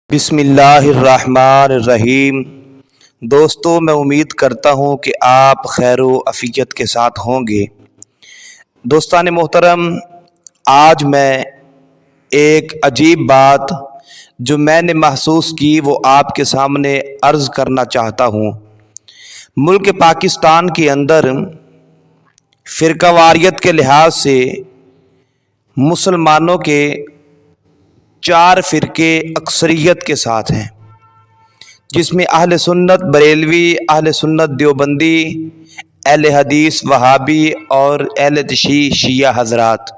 بسم اللہ الرحمن الرحیم۔ دوستو، میں امید کرتا ہوں کہ آپ خیر و عافیت کے ساتھ ہوں گے۔ دوستان محترم، آج میں ایک عجیب بات جو میں نے محسوس کی وہ آپ کے سامنے عرض کرنا چاہتا ہوں۔ ملک پاکستان کے اندر فرقہ واریت کے لحاظ سے مسلمانوں کے 4 فرقے اکثریت کے ساتھ ہیں، جس میں اہل سنت بریلوی، اہل سنت دیوبندی، اہل حدیث وہابی اور اہل تشیع شیعہ حضرات۔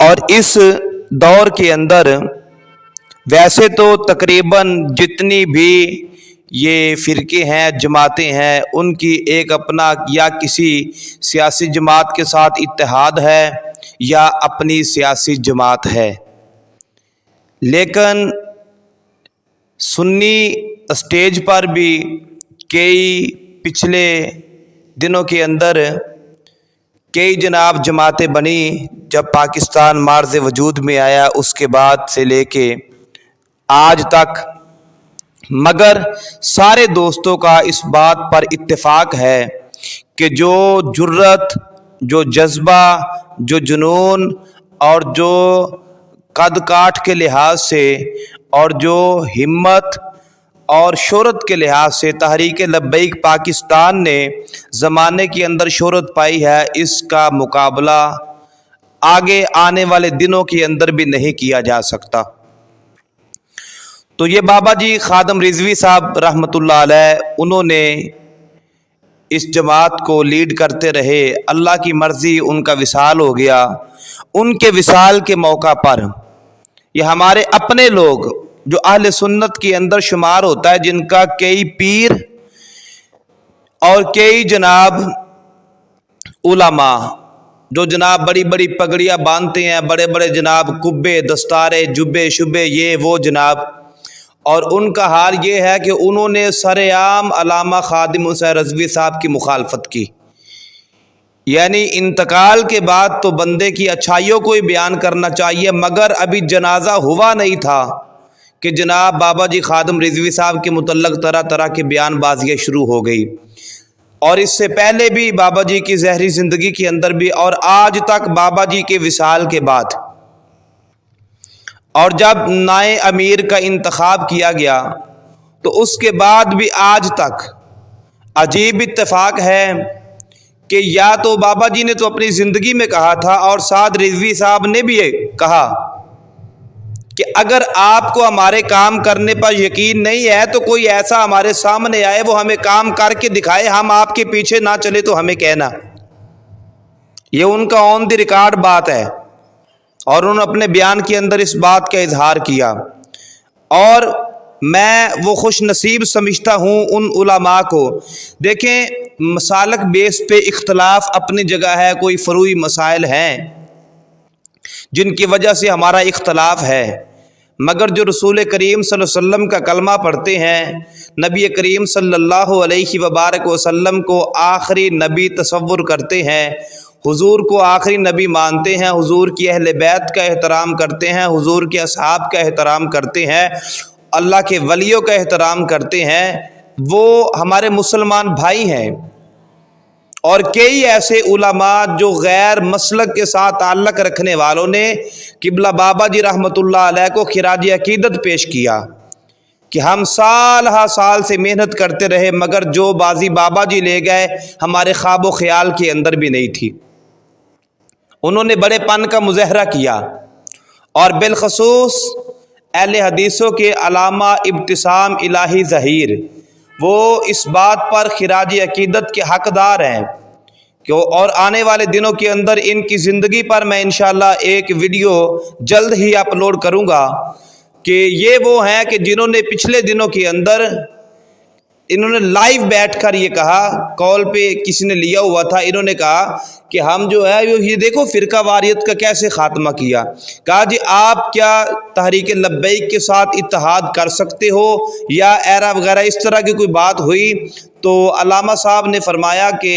اور اس دور کے اندر ویسے تو تقریباً جتنی بھی یہ فرقے ہیں، جماعتیں ہیں، ان کی ایک اپنا یا کسی سیاسی جماعت کے ساتھ اتحاد ہے یا اپنی سیاسی جماعت ہے، لیکن سنی اسٹیج پر بھی کئی پچھلے دنوں کے اندر کئی جناب جماعتیں بنی۔ جب پاکستان معرض وجود میں آیا اس کے بعد سے لے کے آج تک، مگر سارے دوستوں کا اس بات پر اتفاق ہے کہ جو جرت، جو جذبہ، جو جنون اور جو قد کاٹ کے لحاظ سے اور جو ہمت اور شہرت کے لحاظ سے تحریک لبیک پاکستان نے زمانے کے اندر شہرت پائی ہے، اس کا مقابلہ آگے آنے والے دنوں کے اندر بھی نہیں کیا جا سکتا۔ تو یہ بابا جی خادم رضوی صاحب رحمۃ اللہ علیہ، انہوں نے اس جماعت کو لیڈ کرتے رہے۔ اللہ کی مرضی ان کا وصال ہو گیا۔ ان کے وصال کے موقع پر یہ ہمارے اپنے لوگ جو اہل سنت کے اندر شمار ہوتا ہے، جن کا کئی پیر اور کئی جناب علماء جو جناب بڑی بڑی پگڑیاں باندھتے ہیں، بڑے بڑے جناب کبے، دستارے، جبے شبے، یہ وہ جناب، اور ان کا حال یہ ہے کہ انہوں نے سر عام علامہ خادم حسین رضوی صاحب کی مخالفت کی۔ یعنی انتقال کے بعد تو بندے کی اچھائیوں کو ہی بیان کرنا چاہیے، مگر ابھی جنازہ ہوا نہیں تھا کہ جناب بابا جی خادم رضوی صاحب کے متعلق طرح طرح کے بیان بازیاں شروع ہو گئی۔ اور اس سے پہلے بھی بابا جی کی زہری زندگی کے اندر بھی، اور آج تک بابا جی کے وصال کے بعد، اور جب نائب امیر کا انتخاب کیا گیا تو اس کے بعد بھی آج تک عجیب اتفاق ہے کہ یا تو بابا جی نے تو اپنی زندگی میں کہا تھا، اور سعد رضوی صاحب نے بھی کہا کہ اگر آپ کو ہمارے کام کرنے پر یقین نہیں ہے تو کوئی ایسا ہمارے سامنے آئے، وہ ہمیں کام کر کے دکھائے، ہم آپ کے پیچھے نہ چلے تو ہمیں کہنا۔ یہ ان کا آن دی ریکارڈ بات ہے، اور انہوں نے اپنے بیان کے اندر اس بات کا اظہار کیا۔ اور میں وہ خوش نصیب سمجھتا ہوں ان علماء کو۔ دیکھیں، مسالک بیس پہ اختلاف اپنی جگہ ہے، کوئی فروعی مسائل ہیں جن کی وجہ سے ہمارا اختلاف ہے، مگر جو رسول کریم صلی اللہ علیہ وسلم کا کلمہ پڑھتے ہیں، نبی کریم صلی اللہ علیہ وبارک وسلم کو آخری نبی تصور کرتے ہیں، حضور کو آخری نبی مانتے ہیں، حضور کی اہل بیت کا احترام کرتے ہیں، حضور کے اصحاب کا احترام کرتے ہیں، اللہ کے ولیوں کا احترام کرتے ہیں، وہ ہمارے مسلمان بھائی ہیں۔ اور کئی ایسے علماء جو غیر مسلک کے ساتھ تعلق رکھنے والوں نے قبلہ بابا جی رحمۃ اللہ علیہ کو خراج عقیدت پیش کیا کہ ہم سال ہا سال سے محنت کرتے رہے، مگر جو بازی بابا جی لے گئے ہمارے خواب و خیال کے اندر بھی نہیں تھی۔ انہوں نے بڑے پن کا مظاہرہ کیا، اور بالخصوص اہل حدیثوں کے علامہ ابتسام الہی ظہیر، وہ اس بات پر خراج عقیدت کے حقدار ہیں کہ اور آنے والے دنوں کے اندر ان کی زندگی پر میں انشاءاللہ ایک ویڈیو جلد ہی اپلوڈ کروں گا کہ یہ وہ ہیں کہ جنہوں نے پچھلے دنوں کے اندر انہوں نے لائیو بیٹھ کر یہ کہا، کال پہ کسی نے لیا ہوا تھا، انہوں نے کہا کہ ہم جو ہے یہ دیکھو فرقہ واریت کا کیسے خاتمہ کیا۔ کہا جی آپ کیا تحریک لبیک کے ساتھ اتحاد کر سکتے ہو یا ایرا وغیرہ اس طرح کی کوئی بات ہوئی، تو علامہ صاحب نے فرمایا کہ